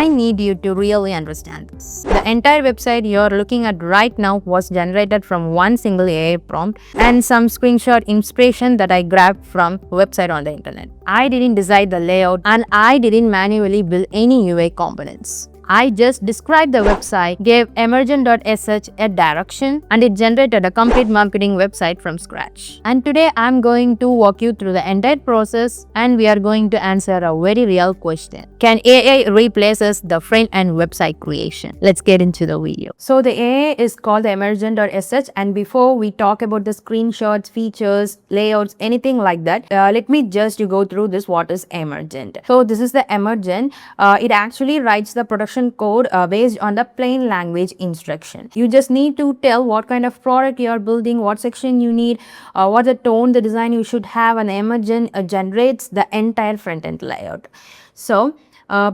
I need you to really understand this. The entire website you're looking at right now was generated from one single AI prompt and some screenshot inspiration that I grabbed from a website on the internet. I didn't design the layout and I didn't manually build any UI components. I just described the website, gave emergent.sh a direction, and it generated a complete marketing website from scratch. And today I'm going to walk you through the entire process and we are going to answer a very real question. Can AI replaces the front-end website creation? Let's get into the video. So the AI is called the emergent.sh, and before we talk about the screenshots, features, layouts, anything like that, let me just go through this. What is emergent? So this is the emergent. It actually writes the production code based on the plain language instruction. You just need to tell what kind of product you are building, what section you need, what the tone, the design you should have, and emergent generates the entire front-end layout. So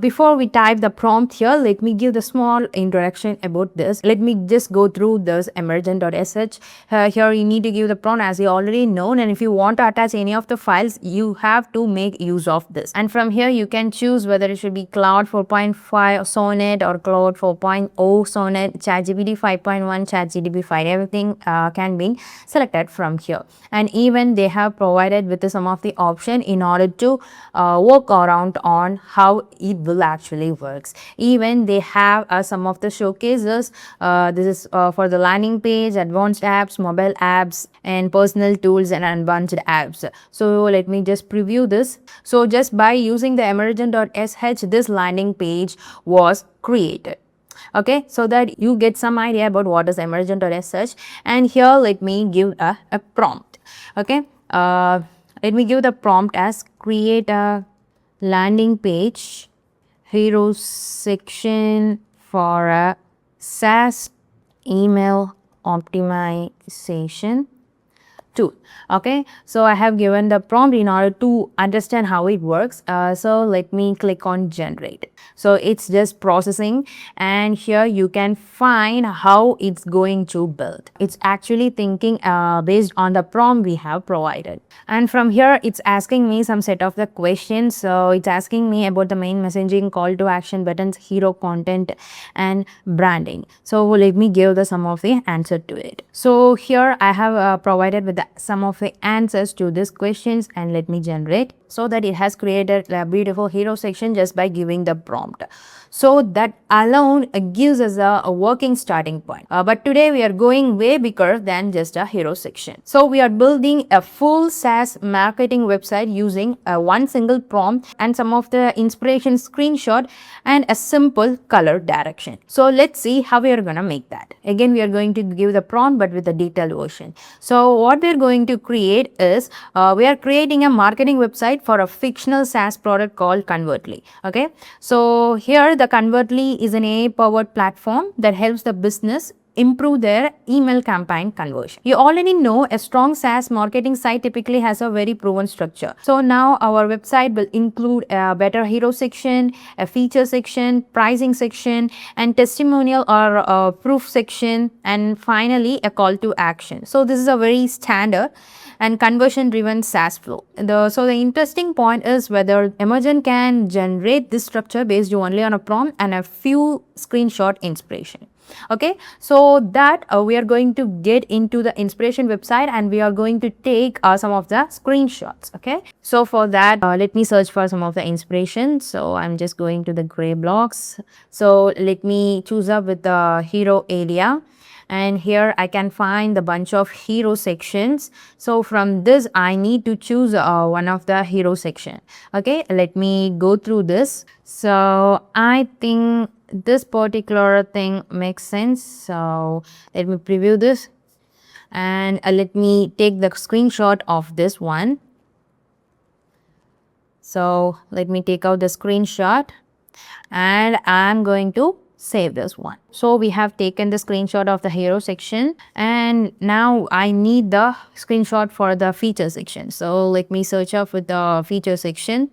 before we type the prompt here, let me give the small introduction about this. Let me just go through this emergent.sh. Here you need to give the prompt as you already know, and if you want to attach any of the files, you have to make use of this. And from here you can choose whether it should be Cloud 4.5 Sonnet or Cloud 4.0 Sonnet, ChatGPT 5.1, ChatGPT 5, everything can be selected from here. And even they have provided with some of the option in order to work around on how it will actually works. Even they have some of the showcases. This is for the landing page, advanced apps, mobile apps, and personal tools and advanced apps. So let me just preview this. So just by using the emergent.sh, this landing page was created. Okay, so that you get some idea about what is emergent.sh. And here let me give a prompt. Okay, let me give the prompt as create a landing page hero section for a SaaS email optimization tool. Okay, so I have given the prompt in order to understand how it works. So let me click on generate. So it's just processing, and here you can find how it's going to build. It's actually thinking based on the prompt we have provided. And from here it's asking me some set of the questions. So it's asking me about the main messaging, call to action buttons, hero content, and branding. So let me give the some of the answer to it. So here I have provided with some of the answers to these questions, and let me generate. So that it has created a beautiful hero section just by giving the prompt. So that alone gives us a working starting point. But today we are going way bigger than just a hero section. So we are building a full SaaS marketing website using one single prompt and some of the inspiration screenshot and a simple color direction. So let's see how we are going to make that. Again, we are going to give the prompt but with a detailed version. So what we are going to create is we are creating a marketing website for a fictional SaaS product called Convertly. Okay, so here the Convertly is an AI-powered platform that helps the business improve their email campaign conversion. You already know a strong SaaS marketing site typically has a very proven structure. So now our website will include a better hero section, a feature section, pricing section, and testimonial or proof section, and finally a call to action. So this is a very standard and conversion driven SaaS flow. So the interesting point is whether Emergent can generate this structure based only on a prompt and a few screenshot inspiration. Okay, so that we are going to get into the inspiration website and we are going to take some of the screenshots. Okay, so for that let me search for some of the inspiration. So I'm just going to the gray blocks. So let me choose up with the hero area, and here I can find the bunch of hero sections. So from this I need to choose one of the hero section. Okay, let me go through this. So I think this particular thing makes sense. So let me preview this and let me take the screenshot of this one. So let me take out the screenshot and I'm going to save this one. So we have taken the screenshot of the hero section and now I need the screenshot for the feature section. So let me search up with the feature section.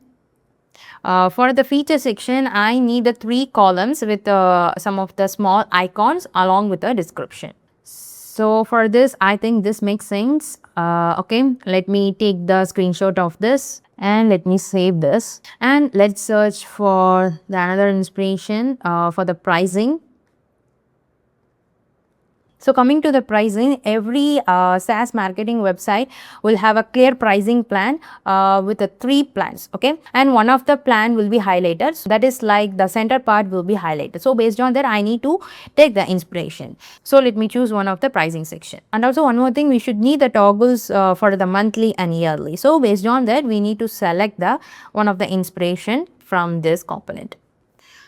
For the feature section, I need the 3 columns with some of the small icons along with the description. So for this, I think this makes sense. Okay, let me take the screenshot of this And let me save this, and let's search for the another inspiration for the pricing. So coming to the pricing, every SaaS marketing website will have a clear pricing plan with the 3 plans, okay, and one of the plan will be highlighted, so that is like the center part will be highlighted. So based on that I need to take the inspiration. So let me choose one of the pricing section. And also one more thing, we should need the toggles for the monthly and yearly. So based on that we need to select the one of the inspiration from this component.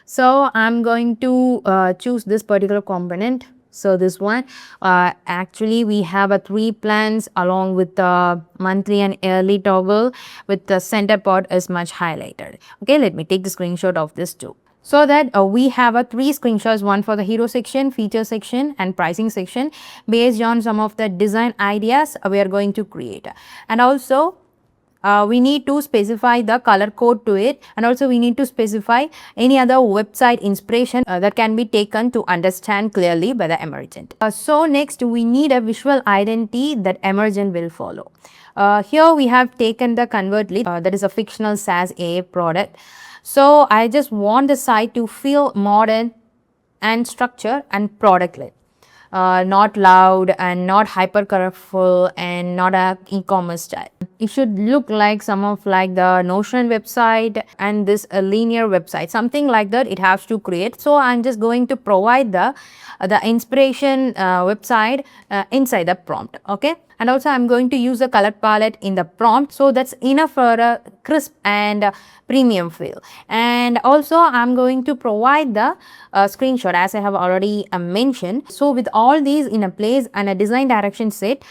So I'm going to choose this particular component. So this one, actually we have a 3 plans along with the monthly and yearly toggle with the center part is much highlighted. Okay, let me take the screenshot of this too. So that we have a 3 screenshots, one for the hero section, feature section and pricing section based on some of the design ideas we are going to create. And also we need to specify the color code to it, and also we need to specify any other website inspiration that can be taken to understand clearly by the emergent. So next we need a visual identity that emergent will follow. Here we have taken the Convertly, that is a fictional SaaS AI product. So I just want the site to feel modern and structured and product led. Not loud and not hyper colorful and not a e-commerce style. It should look like some of like the Notion website and this a linear website, something like that it has to create. So I'm just going to provide the inspiration website inside the prompt, okay. And also I'm going to use a color palette in the prompt, so that's enough for a crisp and premium feel. And also I'm going to provide the screenshot as I have already mentioned. So with all these in a place and a design direction set,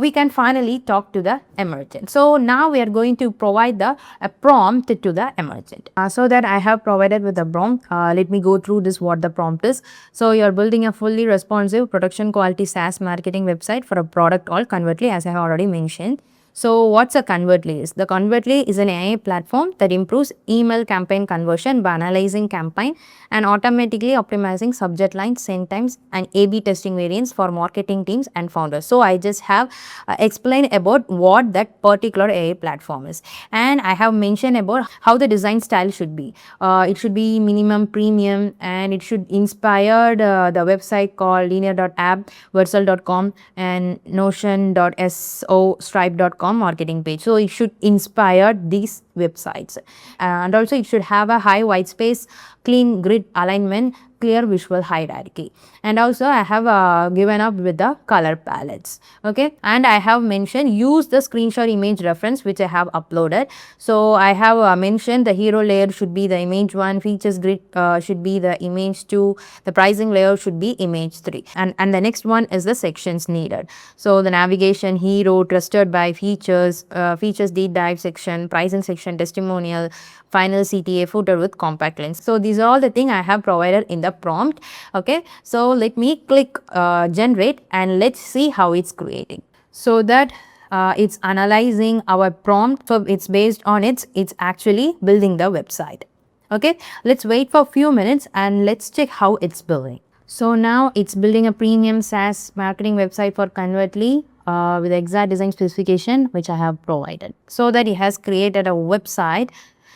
we can finally talk to the emergent. So now we are going to provide the prompt to the emergent. So that I have provided with the prompt, let me go through this what the prompt is. So you are building a fully responsive production quality SaaS marketing website for a product called Convertly, as I have already mentioned. So what's a Convertly is? The Convertly is an AI platform that improves email campaign conversion by analyzing campaign and automatically optimizing subject lines, send times and A/B testing variants for marketing teams and founders. So I just have explained about what that particular AI platform is, and I have mentioned about how the design style should be. It should be minimum premium, and it should inspire the website called linear.app, Versal.com and Notion.so, Stripe.com marketing page. So it should inspire these websites, and also it should have a high white space, clean grid alignment, clear visual hierarchy. And also I have given up with the color palettes, okay. And I have mentioned use the screenshot image reference which I have uploaded. So I have mentioned the hero layer should be the image 1, features grid should be the image 2, the pricing layer should be image 3, and the next one is the sections needed. So the navigation, hero, trusted by, features, features deep dive section, pricing section, testimonial, final CTA, footer with compact links. So these are all the things I have provided in the prompt, okay. So let me click generate and let's see how it's creating. So that it's analyzing our prompt, so it's based on it's actually building the website, okay. Let's wait for a few minutes and let's check how it's building. So now it's building a premium SaaS marketing website for Convertly with the exact design specification which I have provided. So that it has created a website,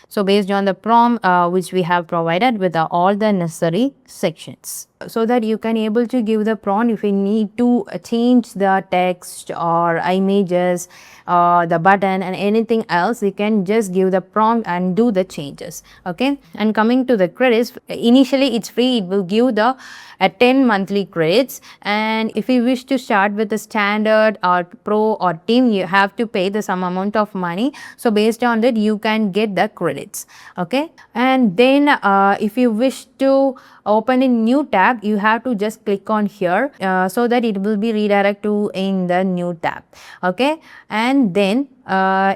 so based on the prompt which we have provided with all the necessary sections. So that you can able to give the prompt if you need to change the text or images, the button and anything else, you can just give the prompt and do the changes, okay. And coming to the credits, initially it's free, it will give the 10 monthly credits, and if you wish to start with the standard or pro or team, you have to pay the some amount of money. So based on that you can get the credits, okay. And then if you wish to open a new tab, you have to just click on here so that it will be redirect to in the new tab, okay. And then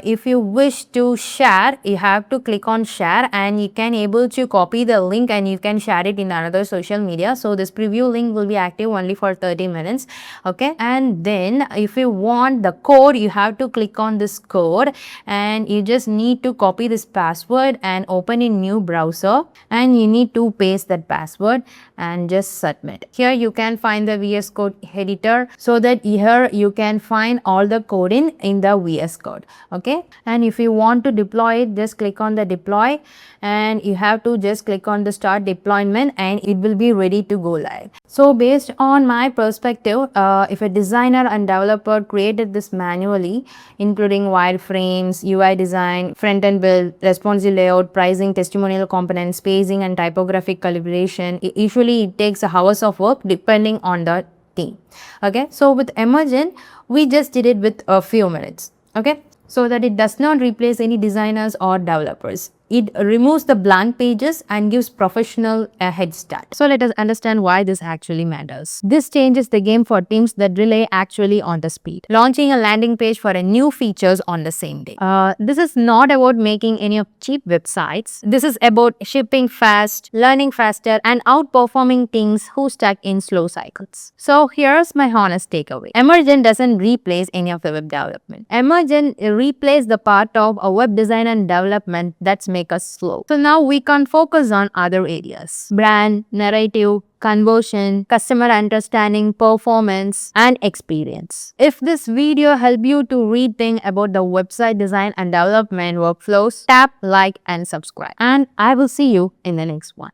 if you wish to share, you have to click on share, and you can able to copy the link and you can share it in another social media. So this preview link will be active only for 30 minutes, okay. And then if you want the code, you have to click on this code and you just need to copy this password and open in new browser, and you need to paste that password and just submit. Here you can find the VS Code editor, so that here you can find all the coding in the VS Code. code. Okay, and if you want to deploy it, just click on the deploy, and you have to just click on the start deployment, and it will be ready to go live. So based on my perspective, if a designer and developer created this manually, including wireframes, UI design, front-end build, responsive layout, pricing, testimonial components, spacing, and typographic calibration, usually it takes hours of work depending on the team. Okay, so with Emergent, we just did it with a few minutes. Okay, so that it does not replace any designers or developers. It removes the blank pages and gives professional a head start. So let us understand why this actually matters. This changes the game for teams that rely actually on the speed. Launching a landing page for a new features on the same day. This is not about making any of cheap websites. This is about shipping fast, learning faster, and outperforming teams who stuck in slow cycles. So here's my honest takeaway. Emergent doesn't replace any of the web development. Emergent replaces the part of a web design and development that's make us slow. So now we can focus on other areas: brand, narrative, conversion, customer understanding, performance, and experience. If this video helped you to rethink about the website design and development workflows, tap like and subscribe. And I will see you in the next one.